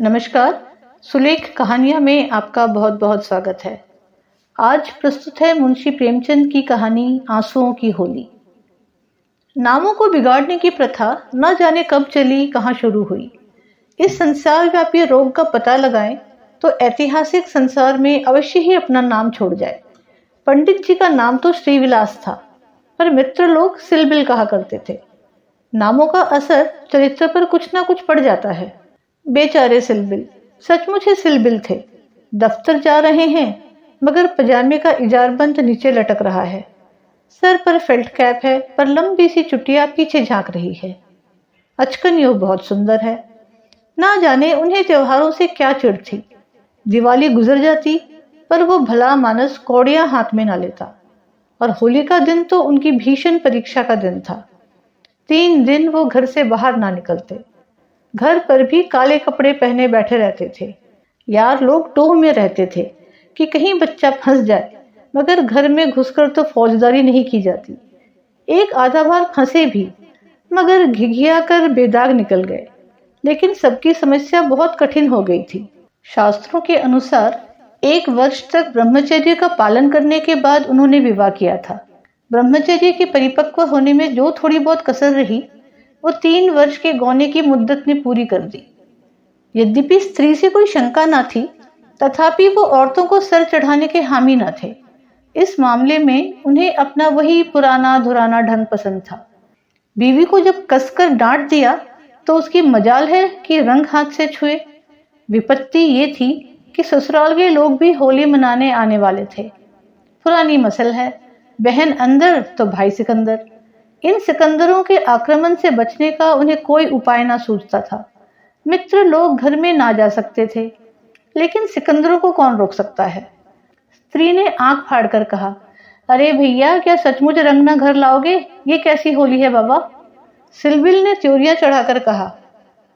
नमस्कार। सुलेख कहानियाँ में आपका बहुत बहुत स्वागत है। आज प्रस्तुत है मुंशी प्रेमचंद की कहानी आंसुओं की होली। नामों को बिगाड़ने की प्रथा न जाने कब चली, कहाँ शुरू हुई। इस संसार व्यापी रोग का पता लगाएं तो ऐतिहासिक संसार में अवश्य ही अपना नाम छोड़ जाए। पंडित जी का नाम तो श्रीविलास था, पर मित्र लोग सिलबिल कहा करते थे। नामों का असर चरित्र पर कुछ ना कुछ पड़ जाता है। बेचारे सिलबिल सचमुच ही सिलबिल थे। दफ्तर जा रहे हैं मगर पजामे का इजारबंद नीचे लटक रहा है। सर पर फेल्ट कैप है पर लंबी सी चुटिया पीछे झांक रही है। अचकन योग बहुत सुंदर है। ना जाने उन्हें त्योहारों से क्या चिढ़ थी। दिवाली गुजर जाती पर वो भला मानस कौड़ियां हाथ में ना लेता। और होली का दिन तो उनकी भीषण परीक्षा का दिन था। 3 दिन वो घर से बाहर ना निकलते। घर पर भी काले कपड़े पहने बैठे रहते थे। यार लोग टोह में रहते थे कि कहीं बच्चा फंस जाए, मगर घर में घुसकर तो फौजदारी नहीं की जाती। एक आधा बार फंसे भी, मगर घिघिया कर बेदाग निकल गए। लेकिन सबकी समस्या बहुत कठिन हो गई थी। शास्त्रों के अनुसार 1 वर्ष तक ब्रह्मचर्य का पालन करने के बाद उन्होंने विवाह किया था। ब्रह्मचर्य के परिपक्व होने में जो थोड़ी बहुत कसर रही, वो 3 वर्ष के गौने की मुद्दत ने पूरी कर दी। यद्यपि स्त्री से कोई शंका न थी, तथापि वो औरतों को सर चढ़ाने के हामी न थे। इस मामले में उन्हें अपना वही पुराना धुराना ढंग पसंद था। बीवी को जब कसकर डांट दिया तो उसकी मजाल है कि रंग हाथ से छुए। विपत्ति ये थी कि ससुराल के लोग भी होली मनाने आने वाले थे। पुरानी मसल है, बहन अंदर तो भाई सिकंदर। इन सिकंदरों के आक्रमण से बचने का उन्हें कोई उपाय ना सूझता था। मित्र लोग घर में ना जा सकते थे, लेकिन सिकंदरों को कौन रोक सकता है। स्त्री ने आंख फाड़कर कहा, अरे भैया, क्या सचमुच रंग ना घर लाओगे? ये कैसी होली है बाबा? सिलबिल ने त्योरियां चढ़ाकर कहा,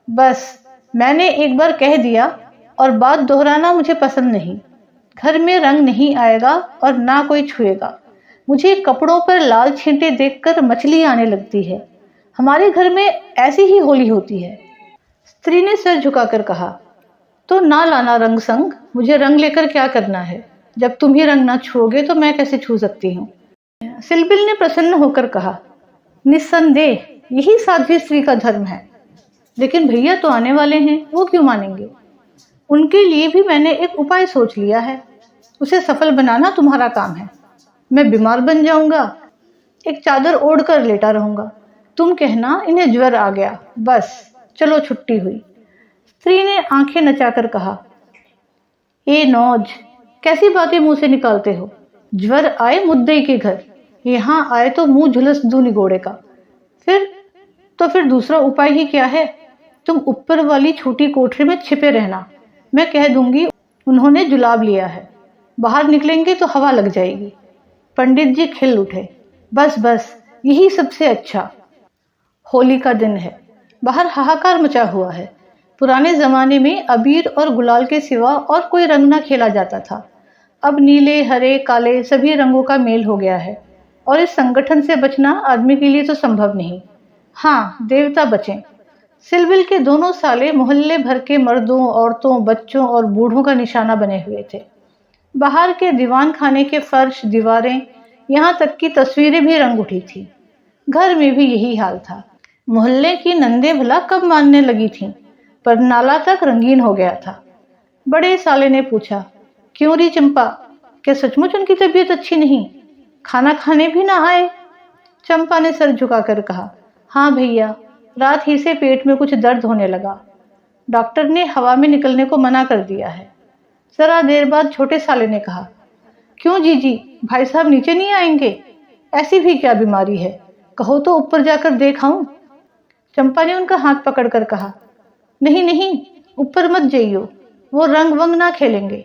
बस मैंने एक बार कह दिया और बात दोहराना मुझे पसंद नहीं। घर में रंग नहीं आएगा और ना कोई छुएगा। मुझे कपड़ों पर लाल छींटे देखकर मछली आने लगती है। हमारे घर में ऐसी ही होली होती है। स्त्री ने सिर झुकाकर कहा, तो ना लाना रंग संग। मुझे रंग लेकर क्या करना है? जब तुम ही रंग ना छुओगे तो मैं कैसे छू सकती हूँ? सिलबिल ने प्रसन्न होकर कहा, निस्संदेह यही साध्वी स्त्री का धर्म है। लेकिन भैया तो आने वाले हैं, वो क्यों मानेंगे? उनके लिए भी मैंने एक उपाय सोच लिया है। उसे सफल बनाना तुम्हारा काम है। मैं बीमार बन जाऊंगा, एक चादर ओढ़ कर लेटा रहूंगा। तुम कहना इन्हें ज्वर आ गया, बस चलो छुट्टी हुई। स्त्री ने आंखें नचाकर कहा, ए नौज, कैसी बातें मुंह से निकालते हो? ज्वर आए मुद्दई के घर, यहाँ आए तो मुंह झुलस दूं निगोड़े का। फिर दूसरा उपाय ही क्या है? तुम ऊपर वाली छोटी कोठरी में छिपे रहना। मैं कह दूंगी उन्होंने जुलाब लिया है। बाहर निकलेंगे तो हवा लग जाएगी। पंडित जी खिल उठे, बस बस यही सबसे अच्छा। होली का दिन है, बाहर हाहाकार मचा हुआ है। पुराने जमाने में अबीर और गुलाल के सिवा और कोई रंग न खेला जाता था। अब नीले, हरे, काले सभी रंगों का मेल हो गया है और इस संगठन से बचना आदमी के लिए तो संभव नहीं। हाँ, देवता बचें। सिलबिल के दोनों साले मोहल्ले भर के मर्दों, औरतों, बच्चों और बूढ़ों का निशाना बने हुए थे। बाहर के दीवान खाने के फर्श, दीवारें, यहाँ तक की तस्वीरें भी रंग उठी थी। घर में भी यही हाल था। मोहल्ले की नंदे भला कब मानने लगी थीं, पर नाला तक रंगीन हो गया था। बड़े साले ने पूछा, क्यों री चंपा, क्या सचमुच उनकी तबीयत अच्छी नहीं? खाना खाने भी ना आए? चंपा ने सर झुकाकर कहा, हाँ भैया, रात ही से पेट में कुछ दर्द होने लगा। डॉक्टर ने हवा में निकलने को मना कर दिया है। जरा देर बाद छोटे साले ने कहा, क्यों जीजी, भाई साहब नीचे नहीं आएंगे? ऐसी भी क्या बीमारी है, कहो तो ऊपर जाकर देख आऊं? चंपा ने उनका हाथ पकड़कर कहा, नहीं नहीं, ऊपर मत जाइयो, वो रंग वंग ना खेलेंगे।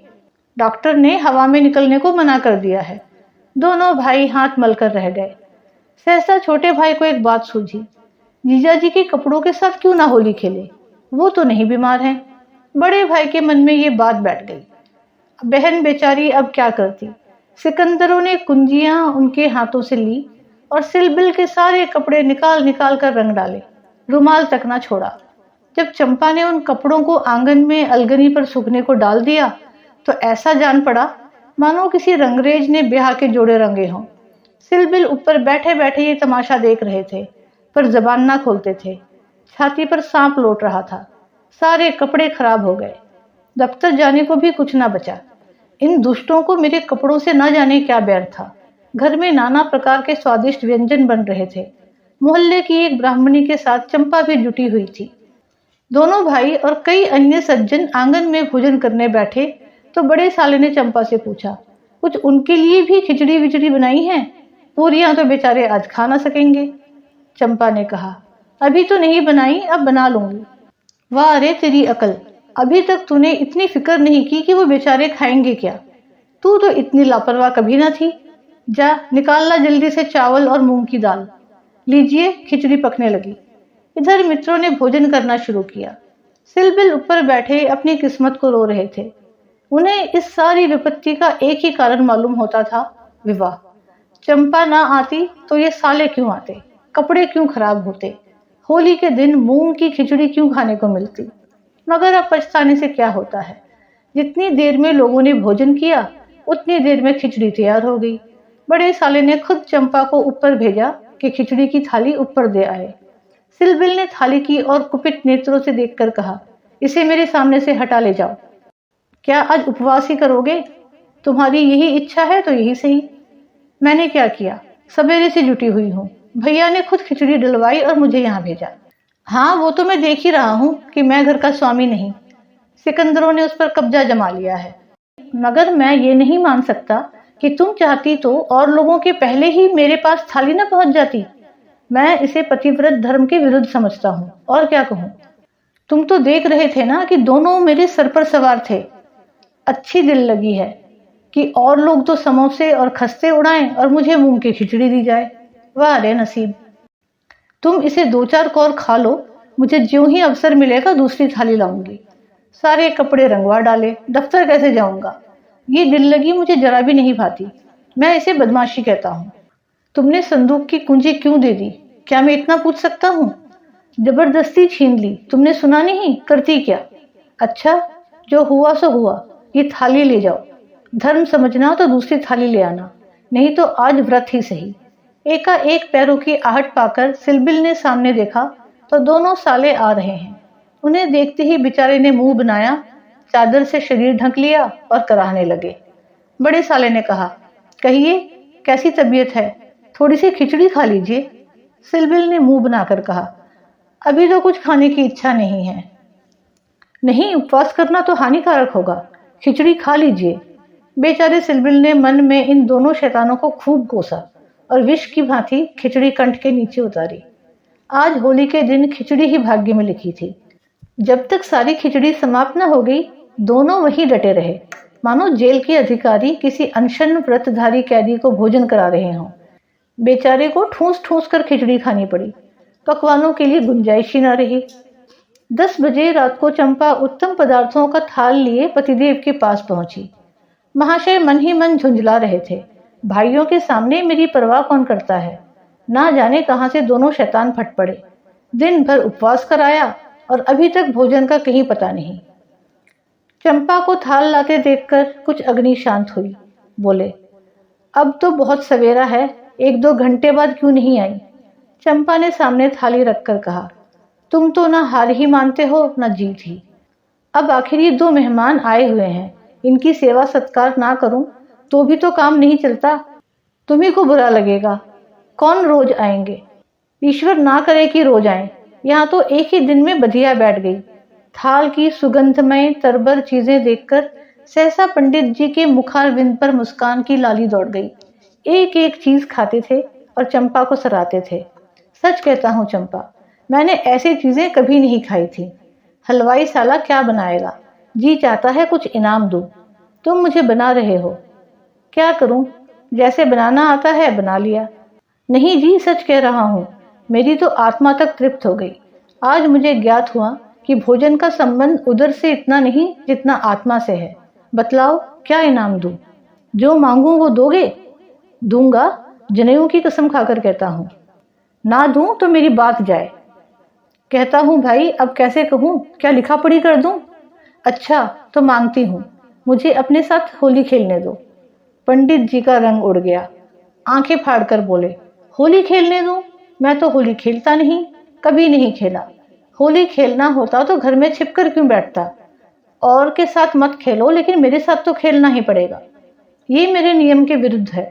डॉक्टर ने हवा में निकलने को मना कर दिया है। दोनों भाई हाथ मलकर रह गए। सहसा छोटे भाई को एक बात सूझी, जीजा जी के कपड़ों के साथ क्यों ना होली खेले? वो तो नहीं बीमार हैं। बड़े भाई के मन में ये बात बैठ गई। बहन बेचारी अब क्या करती? सिकंदरों ने कुंजियां उनके हाथों से ली और सिलबिल के सारे कपड़े निकाल निकाल कर रंग डाले, रुमाल तक ना छोड़ा। जब चंपा ने उन कपड़ों को आंगन में अलगनी पर सूखने को डाल दिया तो ऐसा जान पड़ा मानो किसी रंगरेज ने ब्याह के जोड़े रंगे हों। सिलबिल ऊपर बैठे बैठे ये तमाशा देख रहे थे, पर जबान ना खोलते थे। छाती पर सांप लौट रहा था। सारे कपड़े खराब हो गए। दफ्तर जाने को भी कुछ ना बचा। इन दुष्टों को मेरे कपड़ों से न जाने क्या बैर था। घर में नाना प्रकार के स्वादिष्ट व्यंजन बन रहे थे। मोहल्ले की एक ब्राह्मणी के साथ चंपा भी जुटी हुई थी। दोनों भाई और कई अन्य सज्जन आंगन में भोजन करने बैठे तो बड़े साले ने चंपा से पूछा, कुछ उनके लिए भी खिचड़ी विचड़ी बनाई है? पूरियां तो बेचारे आज खा ना सकेंगे। चंपा ने कहा, अभी तो नहीं बनाई, अब बना लूंगी। वाह रे तेरी अकल, अभी तक तूने इतनी फिक्र नहीं की कि वो बेचारे खाएंगे क्या। तू तो इतनी लापरवाह कभी ना थी। जा निकाल ला जल्दी से चावल और मूंग की दाल। लीजिए, खिचड़ी पकने लगी। इधर मित्रों ने भोजन करना शुरू किया। सिलबिल ऊपर बैठे अपनी किस्मत को रो रहे थे। उन्हें इस सारी विपत्ति का एक ही कारण मालूम होता था, विवाह। चंपा ना आती तो ये साले क्यों आते, कपड़े क्यों खराब होते, होली के दिन मूंग की खिचड़ी क्यों खाने को मिलती। मगर अब पछताने से क्या होता है। जितनी देर में लोगों ने भोजन किया उतनी देर में खिचड़ी तैयार हो गई। बड़े साले ने खुद चंपा को ऊपर भेजा कि खिचड़ी की थाली ऊपर दे आए। सिलबिल ने थाली की और कुपित नेत्रों से देखकर कहा, इसे मेरे सामने से हटा ले जाओ। क्या आज उपवास ही करोगे? तुम्हारी यही इच्छा है तो यही सही। मैंने क्या किया, सवेरे से जुटी हुई हूँ। भैया ने खुद खिचड़ी डलवाई और मुझे यहाँ भेजा। हाँ, वो तो मैं देख ही रहा हूँ कि मैं घर का स्वामी नहीं, सिकंदरों ने उस पर कब्जा जमा लिया है। मगर मैं ये नहीं मान सकता कि तुम चाहती तो और लोगों के पहले ही मेरे पास थाली न पहुंच जाती। मैं इसे पतिव्रत धर्म के विरुद्ध समझता हूँ, और क्या कहूँ। तुम तो देख रहे थे ना कि दोनों मेरे सर पर सवार थे। अच्छी दिल लगी है कि और लोग तो समोसे और खस्ते उड़ाएं और मुझे मूंग की खिचड़ी दी जाए। वाह रे नसीब। तुम इसे 2-4 कौर खा लो, मुझे ज्यों ही अवसर मिलेगा दूसरी थाली लाऊंगी। सारे कपड़े रंगवा डाले, दफ्तर कैसे जाऊंगा। ये दिल लगी मुझे जरा भी नहीं भाती। मैं इसे बदमाशी कहता हूँ। तुमने संदूक की कुंजी क्यों दे दी, क्या मैं इतना पूछ सकता हूँ? जबरदस्ती छीन ली, तुमने सुना नहीं, करती क्या? अच्छा, जो हुआ सो हुआ। ये थाली ले जाओ। धर्म समझना तो दूसरी थाली ले आना, नहीं तो आज व्रत ही सही। एकाएक पैरों की आहट पाकर सिलबिल ने सामने देखा तो दोनों साले आ रहे हैं। उन्हें देखते ही बेचारे ने मुंह बनाया, चादर से शरीर ढक लिया और कराहने लगे। बड़े साले ने कहा, कहिए कैसी तबीयत है, थोड़ी सी खिचड़ी खा लीजिए। सिलबिल ने मुंह बनाकर कहा, अभी तो कुछ खाने की इच्छा नहीं है। नहीं, उपवास करना तो हानिकारक होगा, खिचड़ी खा लीजिए। बेचारे सिलबिल ने मन में इन दोनों शैतानों को खूब कोसा और विष की भांति खिचड़ी कंठ के नीचे उतारी। आज होली के दिन खिचड़ी ही भाग्य में लिखी थी। जब तक सारी खिचड़ी समाप्त न हो गई, दोनों वहीं डटे रहे, मानो जेल के अधिकारी किसी अनशन व्रतधारी कैदी को भोजन करा रहे हों। बेचारे को ठूस ठूस कर खिचड़ी खानी पड़ी। पकवानों के लिए गुंजाइश ही न रही। 10 बजे रात को चंपा उत्तम पदार्थों का थाल लिए पतिदेव के पास पहुंची। महाशय मन ही मन झुंझला रहे थे। भाइयों के सामने मेरी परवाह कौन करता है। ना जाने कहां से दोनों शैतान फट पड़े। दिन भर उपवास कराया और अभी तक भोजन का कहीं पता नहीं। चंपा को थाल लाते देखकर कुछ अग्नि शांत हुई। बोले, अब तो बहुत सवेरा है, 1-2 घंटे बाद क्यों नहीं आई? चंपा ने सामने थाली रखकर कहा, तुम तो ना हार ही मानते हो ना जीत ही। अब आखिर ये 2 मेहमान आए हुए हैं, इनकी सेवा सत्कार ना करूं तो भी तो काम नहीं चलता। तुम्ही को बुरा लगेगा, कौन रोज आएंगे। ईश्वर ना करे कि रोज आए। यहाँ तो एक ही दिन में बधिया बैठ गई। थाल की सुगंधमय तरबर चीजें देखकर सहसा पंडित जी के मुखारविंद पर मुस्कान की लाली दौड़ गई। एक एक चीज खाते थे और चंपा को सराहते थे। सच कहता हूँ चंपा, मैंने ऐसी चीजें कभी नहीं खाई थी। हलवाई साला क्या बनाएगा, जी चाहता है कुछ इनाम दूं। तुम मुझे बना रहे हो, क्या करूं, जैसे बनाना आता है बना लिया। नहीं जी, सच कह रहा हूं, मेरी तो आत्मा तक तृप्त हो गई। आज मुझे ज्ञात हुआ कि भोजन का संबंध उदर से इतना नहीं जितना आत्मा से है। बतलाओ क्या इनाम दूं? जो मांगूं वो दोगे? दूंगा, जनेऊ की कसम खाकर कहता हूं। ना दूं तो मेरी बात जाए। कहता हूँ भाई, अब कैसे कहूँ, क्या लिखा पढ़ी कर दूँ? अच्छा तो मांगती हूँ, मुझे अपने साथ होली खेलने दो। पंडित जी का रंग उड़ गया, आंखें फाड़कर बोले, होली खेलने दूं? मैं तो होली खेलता नहीं, कभी नहीं खेला। होली खेलना होता तो घर में छिपकर क्यों बैठता? और के साथ मत खेलो, लेकिन मेरे साथ तो खेलना ही पड़ेगा। ये मेरे नियम के विरुद्ध है।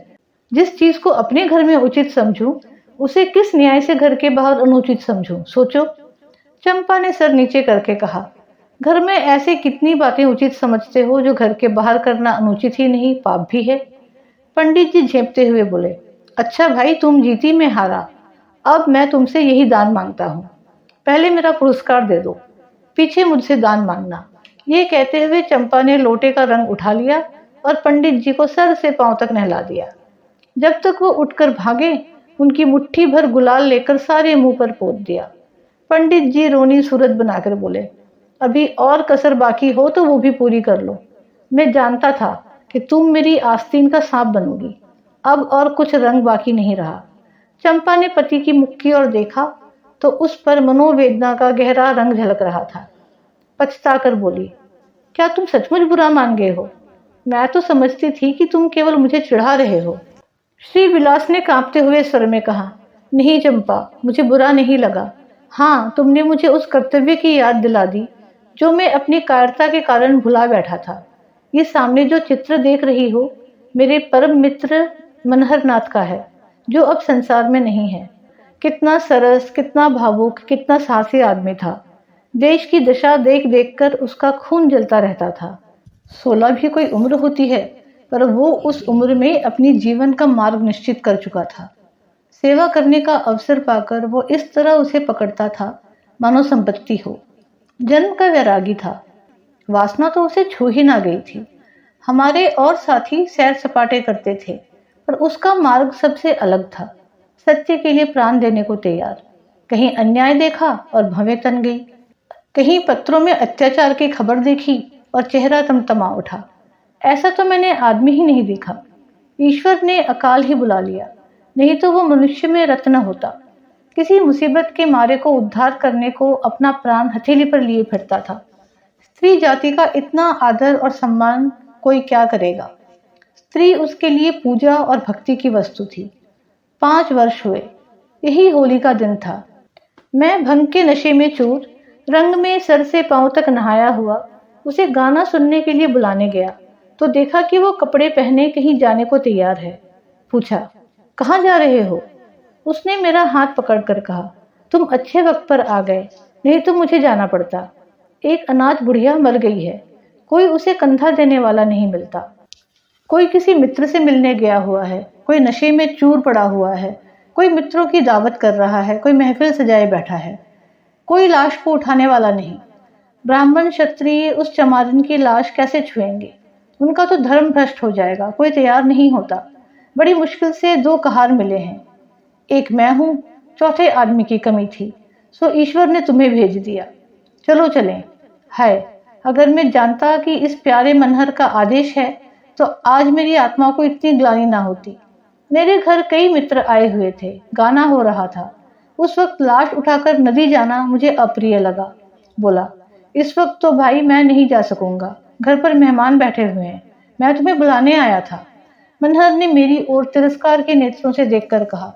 जिस चीज को अपने घर में उचित समझूं, उसे किस न्याय से घर के बाहर अनुचित समझूं? सोचो। चंपा ने सर नीचे करके कहा, घर में ऐसे कितनी बातें उचित समझते हो जो घर के बाहर करना अनुचित ही नहीं, पाप भी है। पंडित जी झेंपते हुए बोले, अच्छा भाई, तुम जीती, मैं हारा। अब मैं तुमसे यही दान मांगता हूँ। पहले मेरा पुरस्कार दे दो, पीछे मुझसे दान मांगना। ये कहते हुए चंपा ने लोटे का रंग उठा लिया और पंडित जी को सर से पांव तक नहला दिया। जब तक वो उठकर भागे, उनकी मुट्ठी भर गुलाल लेकर सारे मुंह पर पोत दिया। पंडित जी रोनी सूरत बनाकर बोले, अभी और कसर बाकी हो तो वो भी पूरी कर लो। मैं जानता था कि तुम मेरी आस्तीन का सांप बनोगी। अब और कुछ रंग बाकी नहीं रहा। चंपा ने पति की मुख की ओर देखा तो उस पर मनोवेदना का गहरा रंग झलक रहा था। पछताकर बोली, क्या तुम सचमुच बुरा मान गए हो? मैं तो समझती थी कि तुम केवल मुझे चिढ़ा रहे हो। श्री विलास ने कांपते हुए स्वर में कहा, नहीं चंपा, मुझे बुरा नहीं लगा। हाँ, तुमने मुझे उस कर्तव्य की याद दिला दी जो मैं अपनी कायरता के कारण भुला बैठा था। ये सामने जो चित्र देख रही हो, मेरे परम मित्र मनहर नाथ का है, जो अब संसार में नहीं है। कितना सरस, कितना भावुक, कितना साहसी आदमी था। देश की दशा देख देख कर उसका खून जलता रहता था। 16 भी कोई उम्र होती है, पर वो उस उम्र में अपनी जीवन का मार्ग निश्चित कर चुका था। सेवा करने का अवसर पाकर वो इस तरह उसे पकड़ता था मानो संपत्ति हो। जन्म का वैरागी था, वासना तो उसे छू ही ना गई थी। हमारे और साथी सैर सपाटे करते थे, पर उसका मार्ग सबसे अलग था। सत्य के लिए प्राण देने को तैयार। कहीं अन्याय देखा और भवें तन गई, कहीं पत्रों में अत्याचार की खबर देखी और चेहरा तमतमा उठा। ऐसा तो मैंने आदमी ही नहीं देखा। ईश्वर ने अकाल ही बुला लिया, नहीं तो वो मनुष्य में रत्न होता। किसी मुसीबत के मारे को उद्धार करने को अपना प्राण हथेली पर लिए फिरता था। स्त्री जाति का इतना आदर और सम्मान कोई क्या करेगा? स्त्री उसके लिए पूजा और भक्ति की वस्तु थी। 5 वर्ष हुए, यही होली का दिन था। मैं भंग के नशे में चूर, रंग में सर से पांव तक नहाया हुआ, उसे गाना सुनने के लिए बुलाने गया तो देखा कि वो कपड़े पहने कहीं जाने को तैयार है। पूछा, कहाँ जा रहे हो? उसने मेरा हाथ पकड़कर कहा, तुम अच्छे वक्त पर आ गए, नहीं तो मुझे जाना पड़ता। एक अनाथ बुढ़िया मर गई है, कोई उसे कंधा देने वाला नहीं मिलता। कोई किसी मित्र से मिलने गया हुआ है, कोई नशे में चूर पड़ा हुआ है, कोई मित्रों की दावत कर रहा है, कोई महफिल सजाए बैठा है। कोई लाश को उठाने वाला नहीं। ब्राह्मण क्षत्रिय उस चमारिन की लाश कैसे छुएंगे? उनका तो धर्म भ्रष्ट हो जाएगा। कोई तैयार नहीं होता। बड़ी मुश्किल से 2 कहार मिले हैं, एक मैं हूं, चौथे आदमी की कमी थी, सो ईश्वर ने तुम्हें भेज दिया। चलो चलें। हाय, अगर मैं जानता कि इस प्यारे मनहर का आदेश है तो आज मेरी आत्मा को इतनी ग्लानि ना होती। मेरे घर कई मित्र आए हुए थे, गाना हो रहा था। उस वक्त लाश उठाकर नदी जाना मुझे अप्रिय लगा। बोला, इस वक्त तो भाई मैं नहीं जा सकूंगा, घर पर मेहमान बैठे हुए हैं, मैं तुम्हें बुलाने आया था। मनहर ने मेरी ओर तिरस्कार के नेत्रों से देखकर कहा,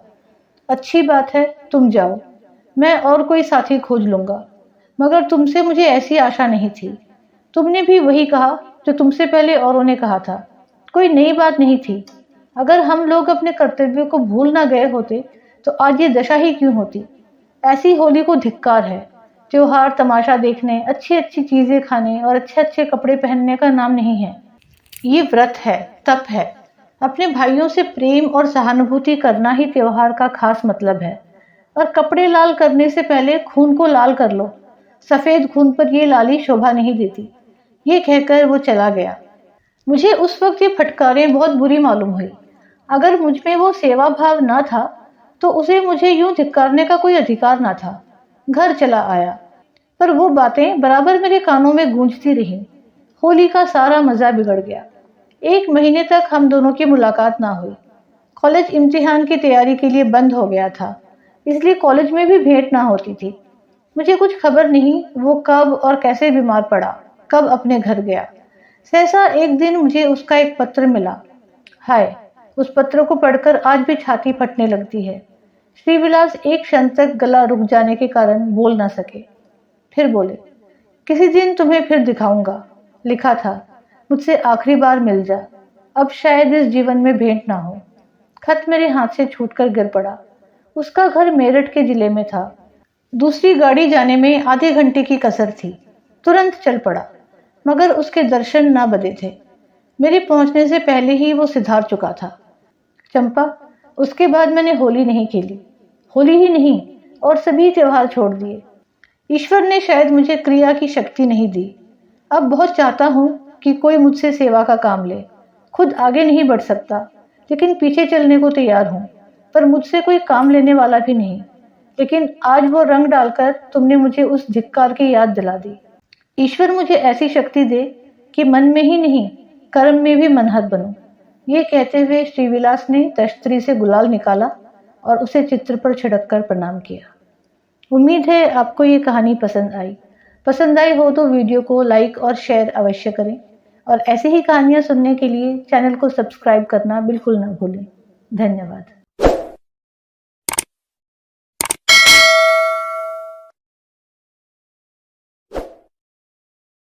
अच्छी बात है, तुम जाओ, मैं और कोई साथी खोज लूंगा, मगर तुमसे मुझे ऐसी आशा नहीं थी। तुमने भी वही कहा जो तुमसे पहले औरों ने कहा था, कोई नई बात नहीं थी। अगर हम लोग अपने कर्तव्यों को भूल ना गए होते तो आज ये दशा ही क्यों होती? ऐसी होली को धिक्कार है। त्योहार तमाशा देखने, अच्छी अच्छी चीजें खाने और अच्छे अच्छे कपड़े पहनने का नाम नहीं है। ये व्रत है, तप है। अपने भाइयों से प्रेम और सहानुभूति करना ही त्योहार का खास मतलब है। और कपड़े लाल करने से पहले खून को लाल कर लो। सफेद खून पर ये लाली शोभा नहीं देती। ये कहकर वो चला गया। मुझे उस वक्त ये फटकारें बहुत बुरी मालूम हुई। अगर मुझ में वो सेवा भाव न था तो उसे मुझे यूं धिक्कारने का कोई अधिकार न था। घर चला आया, पर वो बातें बराबर मेरे कानों में गूंजती रहीं। होली का सारा मजा बिगड़ गया। 1 महीने तक हम दोनों की मुलाकात ना हुई। कॉलेज इम्तिहान की तैयारी के लिए बंद हो गया था, इसलिए कॉलेज में भी भेंट ना होती थी। मुझे कुछ खबर नहीं वो कब और कैसे बीमार पड़ा, कब अपने घर गया। सहसा एक दिन मुझे उसका एक पत्र मिला। हाय, उस पत्र को पढ़कर आज भी छाती फटने लगती है। श्रीविलास एक क्षण तक गला रुक जाने के कारण बोल ना सके। फिर बोले, किसी दिन तुम्हें फिर दिखाऊंगा। लिखा था, मुझसे आखिरी बार मिल जा, अब शायद इस जीवन में भेंट ना हो। खत मेरे हाथ से छूटकर गिर पड़ा। उसका घर मेरठ के जिले में था। दूसरी गाड़ी जाने में आधे घंटे की कसर थी। तुरंत चल पड़ा, मगर उसके दर्शन ना बदे थे। मेरे पहुंचने से पहले ही वो सिधार चुका था। चंपा, उसके बाद मैंने होली नहीं खेली। होली ही नहीं, और सभी त्योहार छोड़ दिए। ईश्वर ने शायद मुझे क्रिया की शक्ति नहीं दी। अब बहुत चाहता हूँ कि कोई मुझसे सेवा का काम ले। खुद आगे नहीं बढ़ सकता, लेकिन पीछे चलने को तैयार हूँ। पर मुझसे कोई काम लेने वाला भी नहीं। लेकिन आज वो रंग डालकर तुमने मुझे उस धिक्कार की याद दिला दी। ईश्वर मुझे ऐसी शक्ति दे कि मन में ही नहीं, कर्म में भी मनहत बनूं। ये कहते हुए श्रीविलास ने तश्तरी से गुलाल निकाला और उसे चित्र पर छिड़ककर प्रणाम किया। उम्मीद है आपको ये कहानी पसंद आई हो तो वीडियो को लाइक और शेयर अवश्य करें, और ऐसी ही कहानियां सुनने के लिए चैनल को सब्सक्राइब करना बिल्कुल ना भूलें। धन्यवाद।